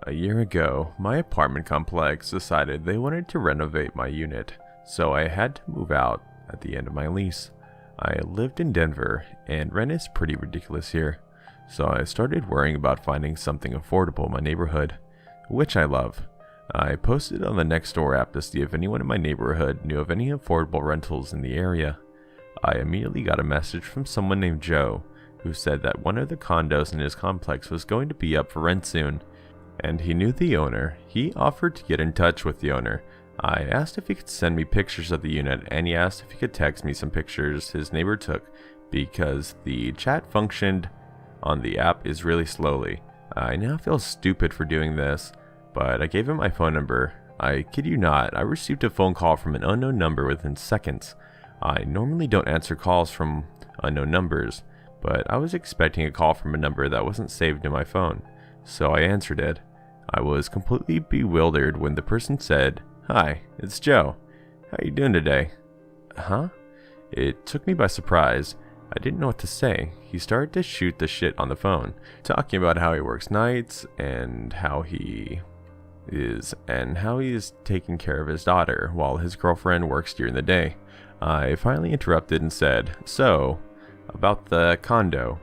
A year ago, my apartment complex decided they wanted to renovate my unit, so I had to move out at the end of my lease. I lived in Denver, and rent is pretty ridiculous here, so I started worrying about finding something affordable in my neighborhood, which I love. I posted on the NETGHBOR app to see if anyone in my neighborhood knew of any affordable rentals in the area. I immediately got a message from someone named Joe, who said that one of the condos in his complex was going to be up for rent soon, and he knew the owner. He offered to get in touch with the owner. I asked if he could send me pictures of the unit, and he asked if he could text me some pictures his neighbor took, because the chat functioned on the app is really slowly. I now feel stupid for doing this, but I gave him my phone number. I kid you not, I received a phone call from an unknown number within seconds. I normally don't answer calls from unknown numbers, but I was expecting a call from a number that wasn't saved in my phone, so I answered it. I was completely bewildered when the person said, "Hi, it's Joe. How you doing today?" Huh? It took me by surprise. I didn't know what to say. He started to shoot the shit on the phone, talking about how he works nights and how he is taking care of his daughter while his girlfriend works during the day. I finally interrupted and said, "So, about the condo."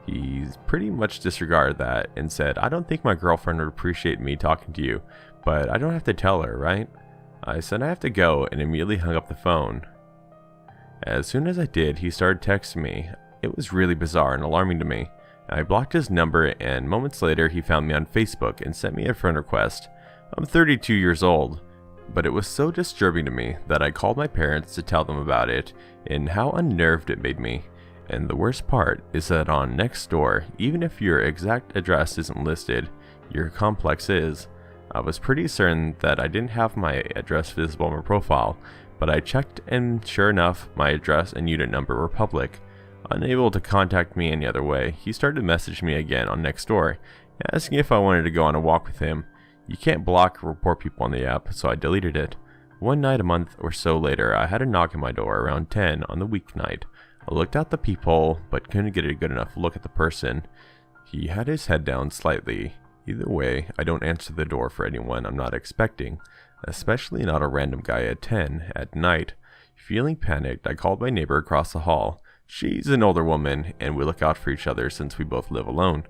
He pretty much disregarded that and said, "I don't think my girlfriend would appreciate me talking to you, but I don't have to tell her, right?" I said I have to go and immediately hung up the phone. As soon as I did, he started texting me. It was really bizarre and alarming to me. I blocked his number, and moments later he found me on Facebook and sent me a friend request. I'm 32 years old, but it was so disturbing to me that I called my parents to tell them about it and how unnerved it made me. And the worst part is that on NETGHBOR, even if your exact address isn't listed, your complex is. I was pretty certain that I didn't have my address visible in my profile, but I checked and sure enough, my address and unit number were public. Unable to contact me any other way, he started messaging me again on NETGHBOR, asking if I wanted to go on a walk with him. You can't block or report people on the app, so I deleted it. One night a month or so later, I had a knock on my door around 10 on the weeknight. I looked out the peephole, but couldn't get a good enough look at the person. He had his head down slightly. Either way, I don't answer the door for anyone I'm not expecting, especially not a random guy at 10 at night. Feeling panicked, I called my neighbor across the hall. She's an older woman, and we look out for each other since we both live alone.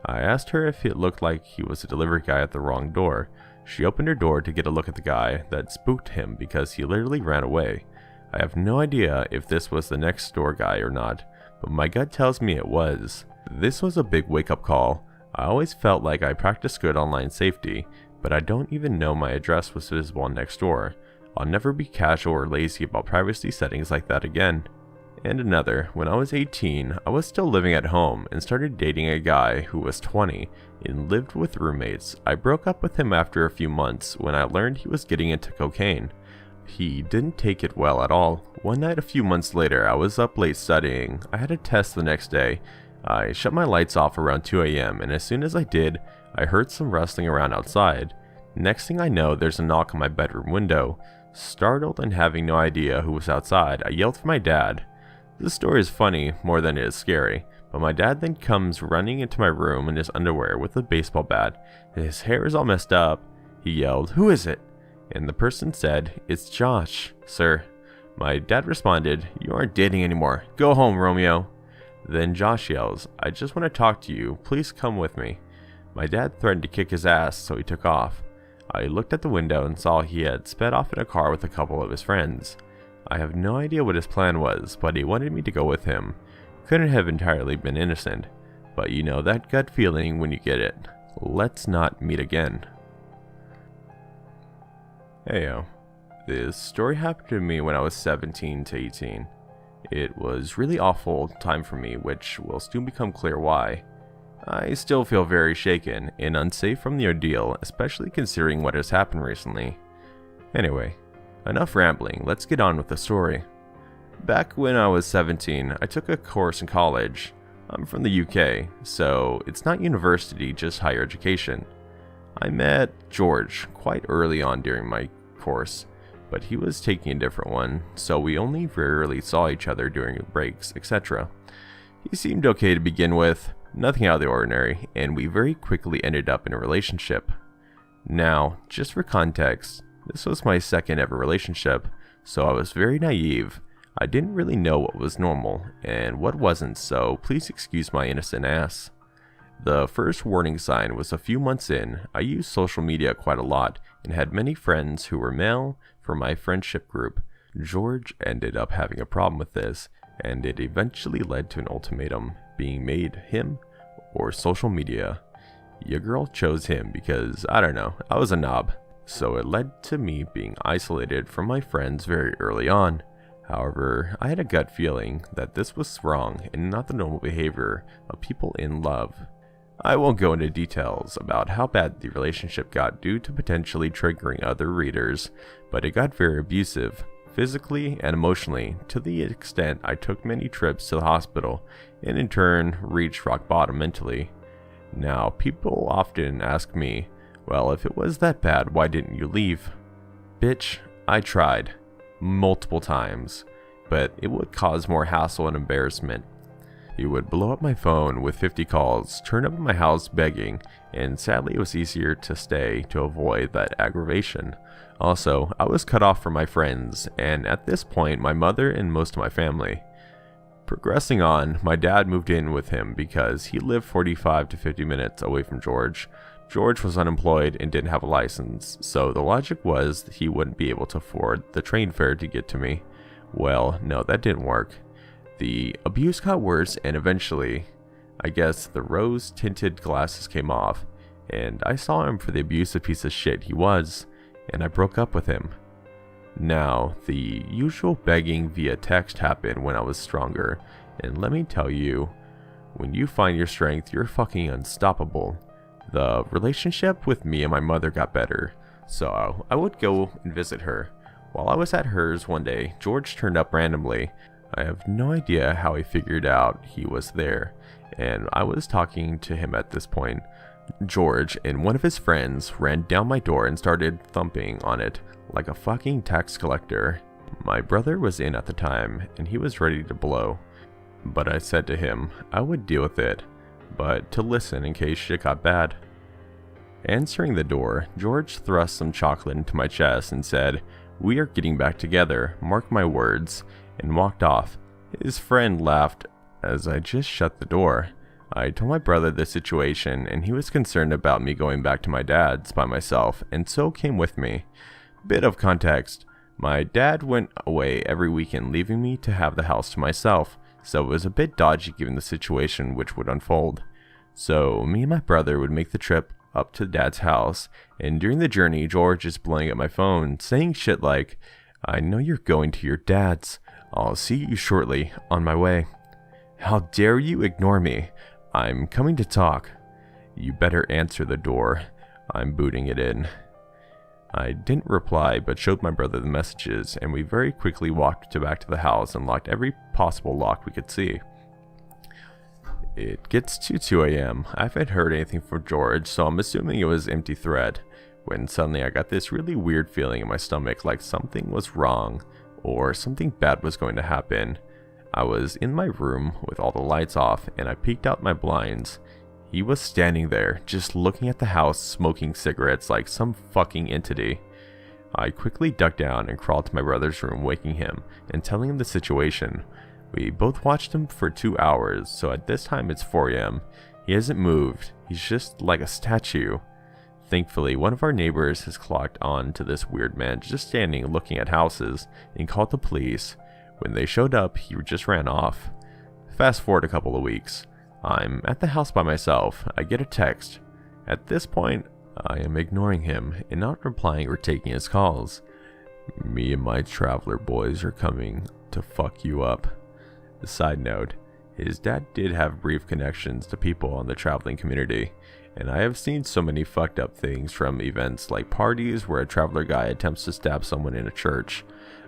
I asked her if it looked like he was a delivery guy at the wrong door. She opened her door to get a look at the guy. That spooked him because he literally ran away. I have no idea if this was the NETGHBOR guy or not, but my gut tells me it was. This was a big wake-up call. I always felt like I practiced good online safety, but I don't even know my address was visible on NETGHBOR. I'll never be casual or lazy about privacy settings like that again. And another, when I was 18, I was still living at home and started dating a guy who was 20 and lived with roommates. I broke up with him after a few months when I learned he was getting into cocaine. He didn't take it well at all. One night a few months later, I was up late studying. I had a test the next day. I shut my lights off around 2 a.m. and as soon as I did, I heard some rustling around outside. Next thing I know, there's a knock on my bedroom window. Startled and having no idea who was outside, I yelled for my dad. This story is funny more than it is scary, but my dad then comes running into my room in his underwear with a baseball bat. His hair is all messed up. He yelled, "Who is it?" And the person said, "It's Josh, sir." My dad responded, "You aren't dating anymore. Go home, Romeo." Then Josh yells, "I just want to talk to you. Please come with me." My dad threatened to kick his ass, so he took off. I looked at the window and saw he had sped off in a car with a couple of his friends. I have no idea what his plan was, but he wanted me to go with him. Couldn't have entirely been innocent, but you know that gut feeling when you get it. Let's not meet again. Heyo. This story happened to me when I was 17 to 18. It was really awful time for me, which will soon become clear why. I still feel very shaken and unsafe from the ordeal, especially considering what has happened recently. Anyway, enough rambling, let's get on with the story. Back when I was 17, I took a course in college. I'm from the UK, so it's not university, just higher education. I met George quite early on during my course, but he was taking a different one, so we only rarely saw each other during breaks, etc. He seemed okay to begin with, nothing out of the ordinary, and we very quickly ended up in a relationship. Now, just for context, this was my second ever relationship, so I was very naive. I didn't really know what was normal and what wasn't, so please excuse my innocent ass. The first warning sign was a few months in. I used social media quite a lot and had many friends who were male for my friendship group. George ended up having a problem with this, and it eventually led to an ultimatum being made, him or social media. Your girl chose him because, I don't know, I was a knob. So it led to me being isolated from my friends very early on. However, I had a gut feeling that this was wrong and not the normal behavior of people in love. I won't go into details about how bad the relationship got due to potentially triggering other readers, but it got very abusive, physically and emotionally, to the extent I took many trips to the hospital and in turn reached rock bottom mentally. Now, people often ask me, well, if it was that bad, why didn't you leave? Bitch, I tried. Multiple times, but it would cause more hassle and embarrassment. He would blow up my phone with 50 calls, turn up at my house begging, and sadly it was easier to stay to avoid that aggravation. Also, I was cut off from my friends, and at this point my mother and most of my family. Progressing on, my dad moved in with him because he lived 45 to 50 minutes away from George. George was unemployed and didn't have a license, so the logic was that he wouldn't be able to afford the train fare to get to me. Well, no, that didn't work. The abuse got worse, and eventually, I guess the rose-tinted glasses came off, and I saw him for the abusive piece of shit he was, and I broke up with him. Now, the usual begging via text happened when I was stronger, and let me tell you, when you find your strength, you're fucking unstoppable. The relationship with me and my mother got better, so I would go and visit her. While I was at hers one day, George turned up randomly. I have no idea how he figured out he was there, and I was talking to him at this point. George and one of his friends ran down my door and started thumping on it like a fucking tax collector. My brother was in at the time, and he was ready to blow. But I said to him I would deal with it, but to listen in case shit got bad. Answering the door, George thrust some chocolate into my chest and said, "We are getting back together, mark my words," and walked off. His friend laughed as I just shut the door. I told my brother the situation, and he was concerned about me going back to my dad's by myself, and so came with me. Bit of context, my dad went away every weekend, leaving me to have the house to myself, so it was a bit dodgy given the situation which would unfold. So me and my brother would make the trip up to Dad's house, and during the journey, George is blowing up my phone, saying shit like, "I know you're going to your dad's. I'll see you shortly, on my way. How dare you ignore me? I'm coming to talk. You better answer the door. I'm booting it in." I didn't reply, but showed my brother the messages, and we very quickly walked back to the house and locked every possible lock we could see. It gets to 2 a.m. I haven't heard anything from George, so I'm assuming it was empty threat, when suddenly I got this really weird feeling in my stomach like something was wrong, or something bad was going to happen. I was in my room with all the lights off, and I peeked out my blinds. He was standing there, just looking at the house, smoking cigarettes like some fucking entity. I quickly ducked down and crawled to my brother's room, waking him and telling him the situation. We both watched him for 2 hours, so at this time it's 4 a.m. He hasn't moved, he's just like a statue. Thankfully, one of our neighbors has clocked on to this weird man just standing looking at houses and called the police. When they showed up, he just ran off. Fast forward a couple of weeks. I'm at the house by myself. I get a text. At this point, I am ignoring him and not replying or taking his calls. "Me and my traveler boys are coming to fuck you up." Side note, his dad did have brief connections to people in the traveling community, and I have seen so many fucked up things, from events like parties where a traveler guy attempts to stab someone in a church.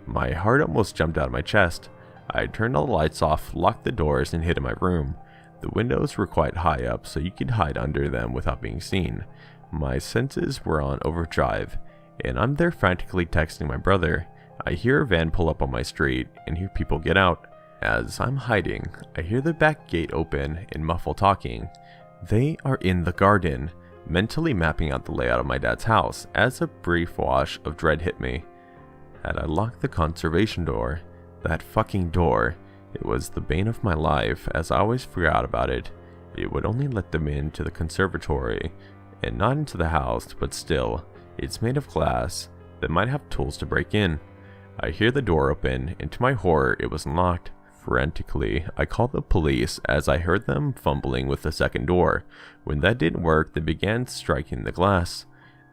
My heart almost jumped out of my chest. I turned all the lights off, locked the doors, and hid in my room. The windows were quite high up, so you could hide under them without being seen. My senses were on overdrive, and I'm there frantically texting my brother. I hear a van pull up on my street and hear people get out. As I'm hiding, I hear the back gate open and muffled talking. They are in the garden. mentally mapping out the layout of my dad's house as a brief wash of dread hit me. Had I locked the conservation door, that fucking door, it was the bane of my life as I always forgot about it. It would only let them into the conservatory and not into the house, but still, it's made of glass that might have tools to break in. I hear the door open, and to my horror, it was unlocked. Frantically, I called the police as I heard them fumbling with the second door. When that didn't work, they began striking the glass.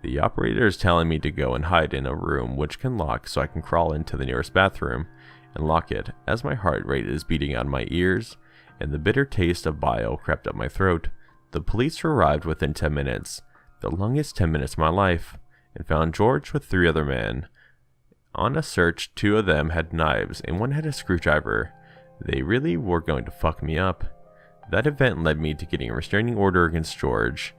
The operator is telling me to go and hide in a room which can lock so I can crawl into the nearest bathroom and lock it as my heart rate is beating out of my ears and the bitter taste of bile crept up my throat. The police arrived within 10 minutes, the longest 10 minutes of my life, and found George with 3 other men. On a search, 2 of them had knives and 1 had a screwdriver. They really were going to fuck me up. That event led me to getting a restraining order against George.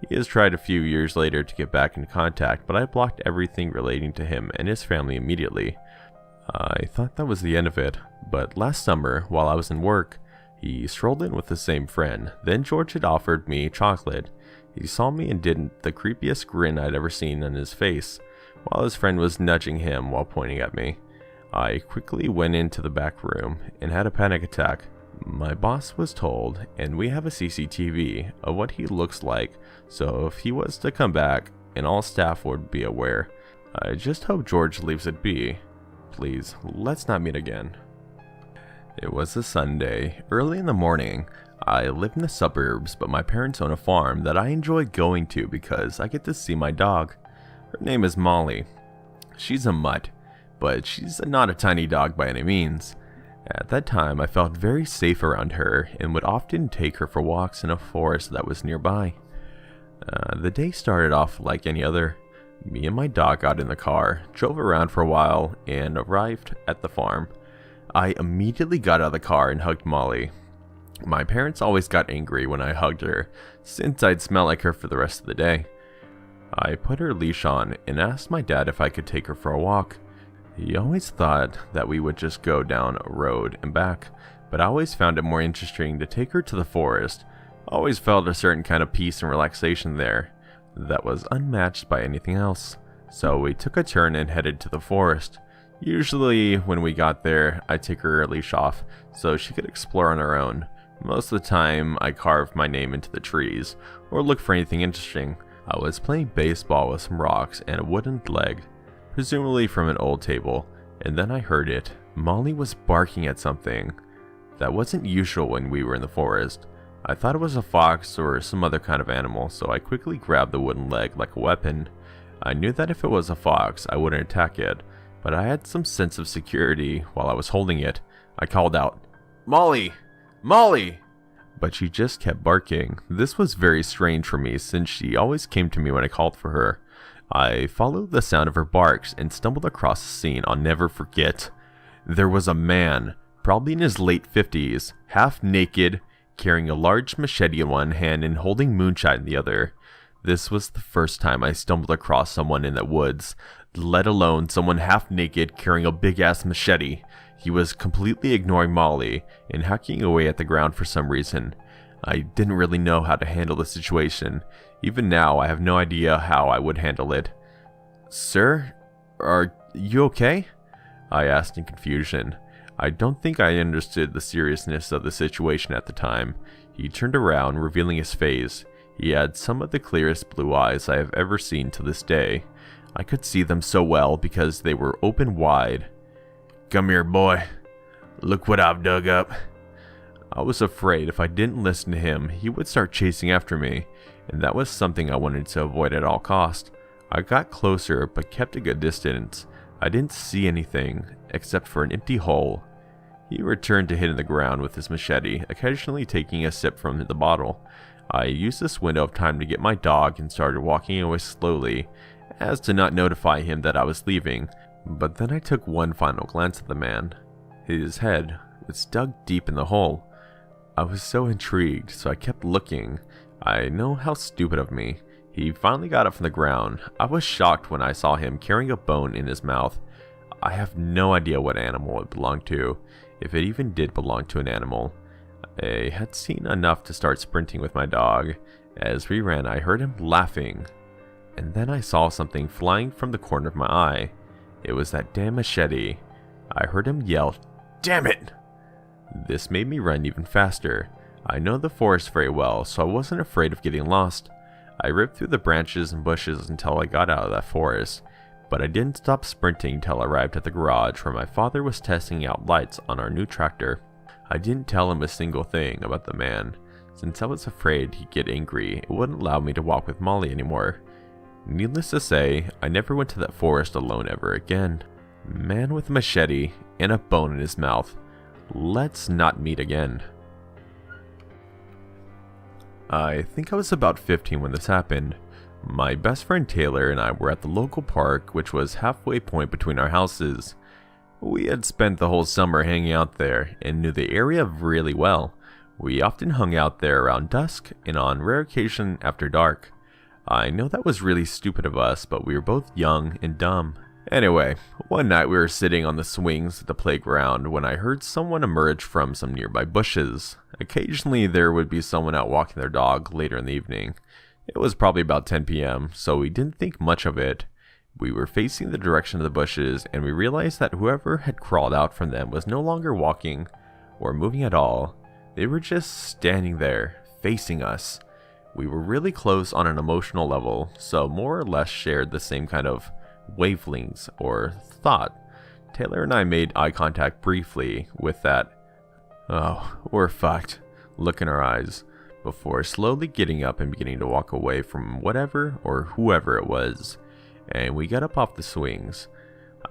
He has tried a few years later to get back in contact, but I blocked everything relating to him and his family immediately. I thought that was the end of it, but last summer, while I was in work, he strolled in with the same friend. Then George had offered me chocolate. He saw me and did the creepiest grin I'd ever seen on his face, while his friend was nudging him while pointing at me. I quickly went into the back room and had a panic attack. My boss was told, and we have a CCTV of what he looks like, so if he was to come back, and all staff would be aware. I just hope George leaves it be. Please, let's not meet again. It was a Sunday, early in the morning. I live in the suburbs, but my parents own a farm that I enjoy going to because I get to see my dog. Her name is Molly. She's a mutt, but she's not a tiny dog by any means. At that time, I felt very safe around her and would often take her for walks in a forest that was nearby. The day started off like any other. Me and my dog got in the car, drove around for a while, and arrived at the farm. I immediately got out of the car and hugged Molly. My parents always got angry when I hugged her, since I'd smell like her for the rest of the day. I put her leash on and asked my dad if I could take her for a walk. He always thought that we would just go down a road and back, but I always found it more interesting to take her to the forest. I always felt a certain kind of peace and relaxation there that was unmatched by anything else. So we took a turn and headed to the forest. Usually when we got there, I'd take her leash off so she could explore on her own. Most of the time, I carved my name into the trees or looked for anything interesting. I was playing baseball with some rocks and a wooden leg, presumably from an old table, and then I heard it. Molly was barking at something. That wasn't usual when we were in the forest. I thought it was a fox or some other kind of animal, so I quickly grabbed the wooden leg like a weapon. I knew that if it was a fox, I wouldn't attack it, but I had some sense of security while I was holding it. I called out, "Molly! Molly!" But she just kept barking. This was very strange for me since she always came to me when I called for her. I followed the sound of her barks and stumbled across a scene I'll never forget. There was a man, probably in his late 50s, half naked, carrying a large machete in one hand and holding moonshine in the other. This was the first time I stumbled across someone in the woods, let alone someone half naked carrying a big-ass machete. He was completely ignoring Molly and hacking away at the ground for some reason. I didn't really know how to handle the situation. Even now, I have no idea how I would handle it. "Sir, are you okay?" I asked in confusion. I don't think I understood the seriousness of the situation at the time. He turned around, revealing his face. He had some of the clearest blue eyes I have ever seen to this day. I could see them so well because they were open wide. "Come here, boy. Look what I've dug up." I was afraid if I didn't listen to him, he would start chasing after me, and that was something I wanted to avoid at all costs. I got closer, but kept a good distance. I didn't see anything, except for an empty hole. He returned to hitting the ground with his machete, occasionally taking a sip from the bottle. I used this window of time to get my dog and started walking away slowly, as to not notify him that I was leaving, but then I took one final glance at the man. His head was dug deep in the hole. I was so intrigued, so I kept looking. I know how stupid of me. He finally got up from the ground. I was shocked when I saw him carrying a bone in his mouth. I have no idea what animal it belonged to, if it even did belong to an animal. I had seen enough to start sprinting with my dog, As we ran, I heard him laughing, and then I saw something flying from the corner of my eye. It was that damn machete. I heard him yell, "Damn it!" This made me run even faster. I know the forest very well, so I wasn't afraid of getting lost. I ripped through the branches and bushes until I got out of that forest, but I didn't stop sprinting till I arrived at the garage where my father was testing out lights on our new tractor. I didn't tell him a single thing about the man, since I was afraid he'd get angry. It wouldn't allow me to walk with Molly anymore. Needless to say, I never went to that forest alone ever again. Man with a machete and a bone in his mouth. Let's not meet again. I think I was about 15 when this happened. My best friend Taylor and I were at the local park, which was halfway point between our houses. We had spent the whole summer hanging out there and knew the area really well. We often hung out there around dusk and on rare occasion after dark. I know that was really stupid of us, but we were both young and dumb. Anyway, one night we were sitting on the swings at the playground when I heard someone emerge from some nearby bushes. Occasionally there would be someone out walking their dog later in the evening. It was probably about 10 p.m., so we didn't think much of it. We were facing the direction of the bushes, and we realized that whoever had crawled out from them was no longer walking or moving at all. They were just standing there, facing us. We were really close on an emotional level, so more or less shared the same kind of wavelengths or thought. Taylor and I made eye contact briefly with that, "Oh, we're fucked," look in our eyes, before slowly getting up and beginning to walk away from whatever or whoever it was. And we got up off the swings.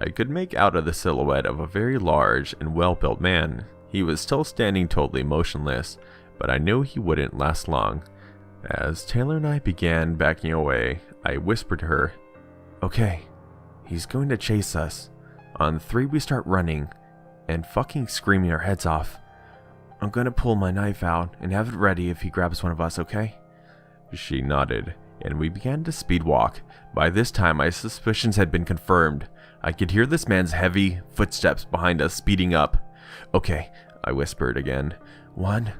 I could make out of the silhouette of a very large and well-built man. He was still standing totally motionless, but I knew he wouldn't last long. As Taylor and I began backing away, I whispered to her, "Okay, he's going to chase us. On 3 we start running and fucking screaming our heads off. I'm gonna pull my knife out and have it ready if he grabs one of us, okay?" She nodded, and we began to speed walk. By this time my suspicions had been confirmed. I could hear this man's heavy footsteps behind us speeding up. "Okay," I whispered again. 1,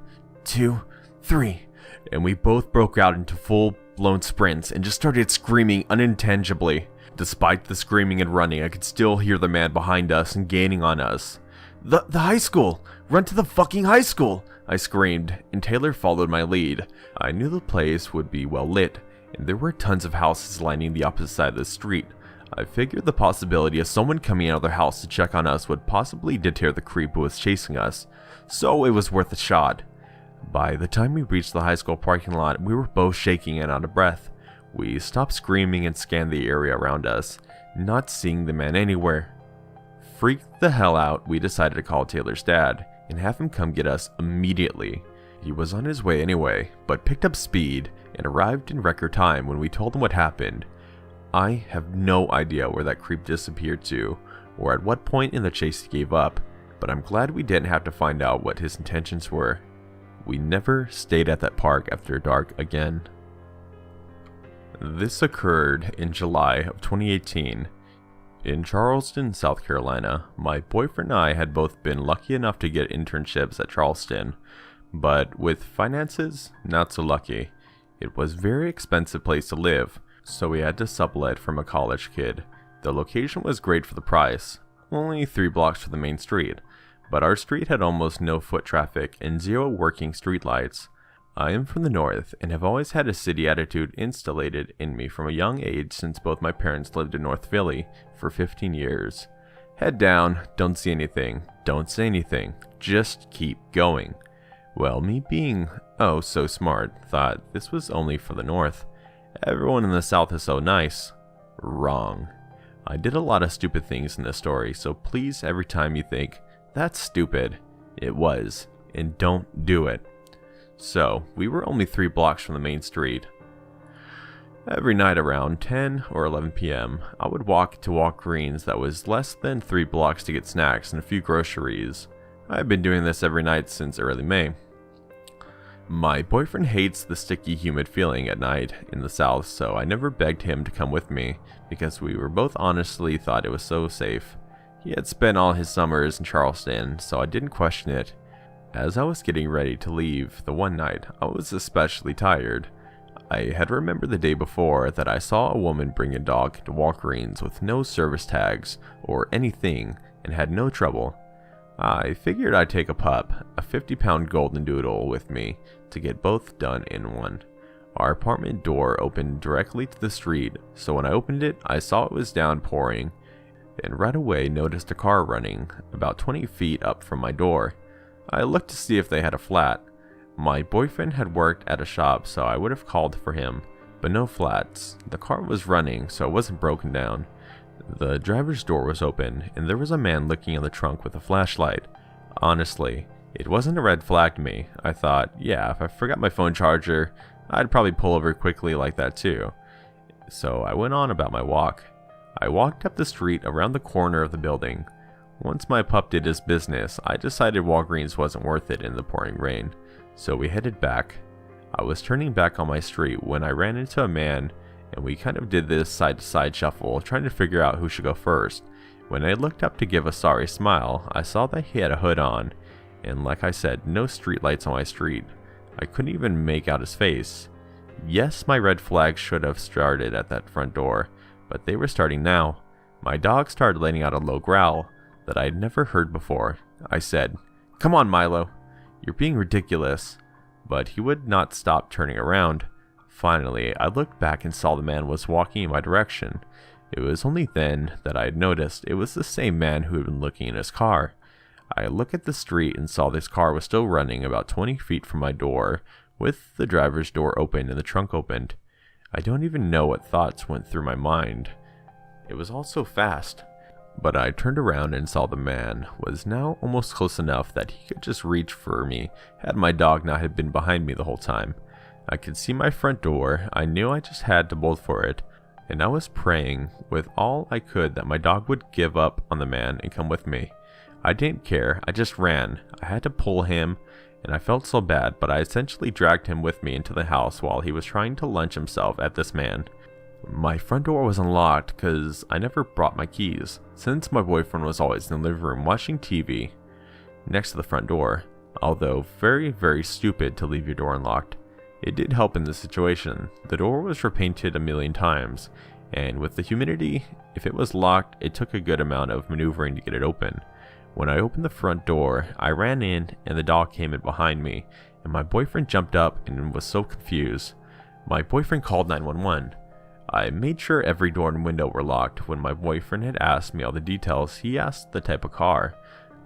2, 3. And we both broke out into full-blown sprints and just started screaming unintelligibly. Despite the screaming and running, I could still hear the man behind us and gaining on us. The high school! Run to the fucking high school!" I screamed, and Taylor followed my lead. I knew the place would be well lit, and there were tons of houses lining the opposite side of the street. I figured the possibility of someone coming out of their house to check on us would possibly deter the creep who was chasing us, so it was worth a shot. By the time we reached the high school parking lot, we were both shaking and out of breath. We stopped screaming and scanned the area around us, not seeing the man anywhere. Freaked the hell out, we decided to call Taylor's dad and have him come get us immediately. He was on his way anyway, but picked up speed and arrived in record time when we told him what happened. I have no idea where that creep disappeared to, or at what point in the chase he gave up, but I'm glad we didn't have to find out what his intentions were. We never stayed at that park after dark again. This occurred in July of 2018. In Charleston, South Carolina. My boyfriend and I had both been lucky enough to get internships at Charleston, but with finances, not so lucky. It was a very expensive place to live, so we had to sublet from a college kid. The location was great for the price, only 3 blocks from the main street, but our street had almost no foot traffic and 0 working streetlights. I am from the north and have always had a city attitude instilled in me from a young age since both my parents lived in North Philly for 15 years. Head down, don't see anything, don't say anything, just keep going. Well, me being oh so smart, thought this was only for the north. Everyone in the south is so nice. Wrong. I did a lot of stupid things in this story, so please every time you think, "That's stupid," it was, and don't do it. So, we were only 3 blocks from the main street. Every night around 10 or 11 p.m., I would walk to Walgreens that was less than 3 blocks to get snacks and a few groceries. I've been doing this every night since early May. My boyfriend hates the sticky, humid feeling at night in the south, so I never begged him to come with me because we were both honestly thought it was so safe. He had spent all his summers in Charleston, so I didn't question it. As I was getting ready to leave the one night, I was especially tired. I had remembered the day before that I saw a woman bring a dog to Walgreens with no service tags or anything and had no trouble. I figured I'd take a pup, a 50-pound golden doodle, with me to get both done in one. Our apartment door opened directly to the street, so when I opened it, I saw it was downpouring, and right away noticed a car running about 20 feet up from my door. I looked to see if they had a flat. My boyfriend had worked at a shop, so I would have called for him, but no flats. The car was running, so it wasn't broken down. The driver's door was open, and there was a man looking in the trunk with a flashlight. Honestly, it wasn't a red flag to me. I thought, yeah, if I forgot my phone charger, I'd probably pull over quickly like that too. So I went on about my walk. I walked up the street around the corner of the building. Once my pup did his business, I decided Walgreens wasn't worth it in the pouring rain, so we headed back. I was turning back on my street when I ran into a man, and we kind of did this side-to-side shuffle, trying to figure out who should go first. When I looked up to give a sorry smile, I saw that he had a hood on, and like I said, no street lights on my street. I couldn't even make out his face. Yes, my red flags should have started at that front door, but they were starting now. My dog started letting out a low growl that I had never heard before. I said, "Come on, Milo, you're being ridiculous," but he would not stop turning around. Finally, I looked back and saw the man was walking in my direction. It was only then that I had noticed it was the same man who had been looking in his car. I looked at the street and saw this car was still running about 20 feet from my door, with the driver's door open and the trunk opened. I don't even know what thoughts went through my mind. It was all so fast. But I turned around and saw the man was now almost close enough that he could just reach for me had my dog not have been behind me the whole time. I could see my front door. I knew I just had to bolt for it, and I was praying with all I could that my dog would give up on the man and come with me. I didn't care, I just ran. I had to pull him, and I felt so bad, but I essentially dragged him with me into the house while he was trying to lunge himself at this man. My front door was unlocked because I never brought my keys, since my boyfriend was always in the living room watching TV next to the front door. Although very stupid to leave your door unlocked. It did help in this situation. The door was repainted a million times, and with the humidity, if it was locked, it took a good amount of maneuvering to get it open. When I opened the front door, I ran in and the dog came in behind me, and my boyfriend jumped up and was so confused. My boyfriend called 911. I made sure every door and window were locked. When my boyfriend had asked me all the details, he asked the type of car.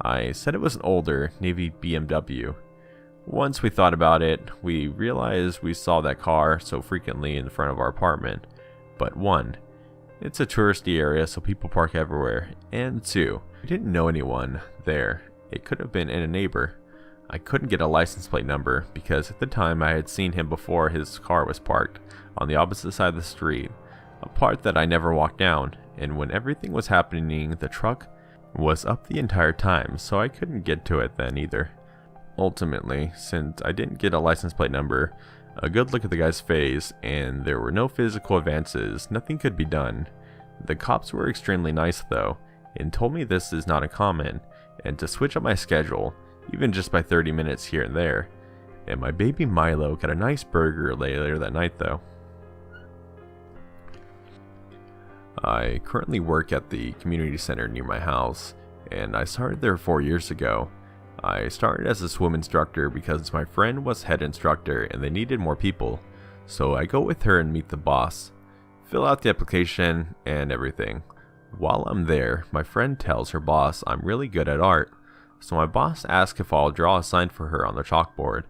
I said it was an older Navy BMW. Once we thought about it, we realized we saw that car so frequently in front of our apartment. But 1, it's a touristy area, so people park everywhere, and 2, we didn't know anyone there. It could have been a neighbor. I couldn't get a license plate number because at the time I had seen him before his car was parked on the opposite side of the street, a part that I never walked down, and when everything was happening, the truck was up the entire time, so I couldn't get to it then either. Ultimately, since I didn't get a license plate number, a good look at the guy's face, and there were no physical advances, nothing could be done. The cops were extremely nice though, and told me this is not uncommon, and to switch up my schedule, even just by 30 minutes here and there. And my baby Milo got a nice burger later that night though. I currently work at the community center near my house, and I started there 4 years ago. I started as a swim instructor because my friend was head instructor and they needed more people, so I go with her and meet the boss, fill out the application and everything. While I'm there, my friend tells her boss I'm really good at art, so my boss asks if I'll draw a sign for her on the chalkboard.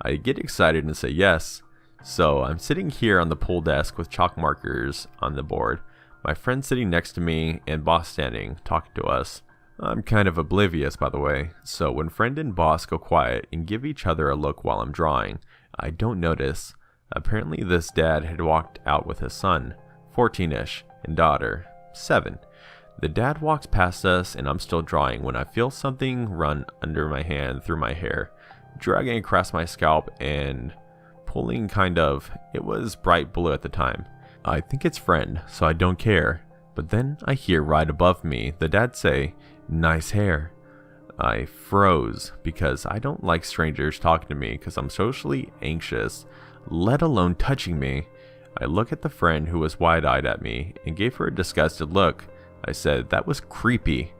I get excited and say yes, so I'm sitting here on the pool desk with chalk markers on the board, my friend sitting next to me and boss standing, talking to us. I'm kind of oblivious, by the way, so when friend and boss go quiet and give each other a look while I'm drawing, I don't notice. Apparently this dad had walked out with his son, 14-ish, and daughter, 7. The dad walks past us and I'm still drawing when I feel something run under my hand through my hair, dragging across my scalp and pulling it was bright blue at the time. I think it's friend, so I don't care, but then I hear right above me the dad say, "Nice hair." I froze because I don't like strangers talking to me because I'm socially anxious. let alone touching me. I look at the friend who was wide-eyed at me and gave her a disgusted look. I said that was creepy.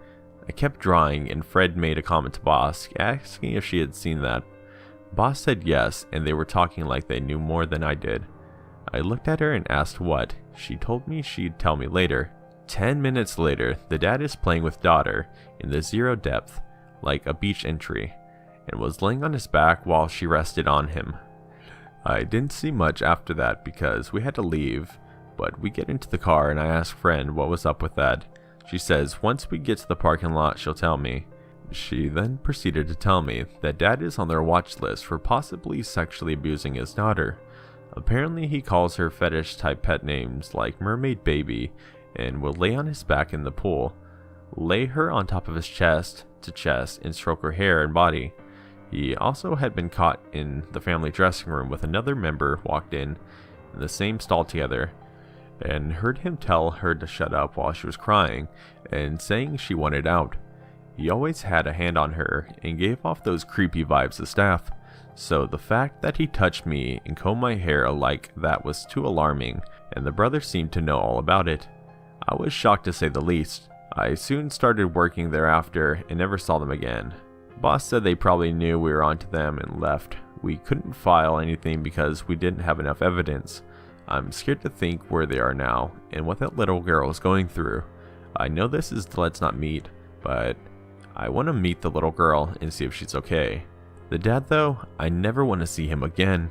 I kept drawing and Fred made a comment to Boss, asking if she had seen that. Boss said yes, and they were talking like they knew more than I did. I looked at her and asked what. She told me she'd tell me later. 10 minutes later, the dad is playing with daughter in the zero depth, like a beach entry, and was laying on his back while she rested on him. I didn't see much after that because we had to leave, but we get into the car and I ask friend what was up with that. She says once we get to the parking lot she'll tell me. She then proceeded to tell me that dad is on their watch list for possibly sexually abusing his daughter. Apparently he calls her fetish type pet names like Mermaid Baby and will lay on his back in the pool, lay her on top of his chest to chest and stroke her hair and body. He also had been caught in the family dressing room with another member walked in the same stall together and heard him tell her to shut up while she was crying and saying she wanted out. He always had a hand on her and gave off those creepy vibes to staff, so the fact that he touched me and combed my hair like that was too alarming, and the brother seemed to know all about it. I was shocked to say the least. I soon started working thereafter and never saw them again. Boss said they probably knew we were onto them and left. We couldn't file anything because we didn't have enough evidence. I'm scared to think where they are now and what that little girl is going through. I know this is the Let's Not Meet, but I want to meet the little girl and see if she's okay. The dad though, I never want to see him again.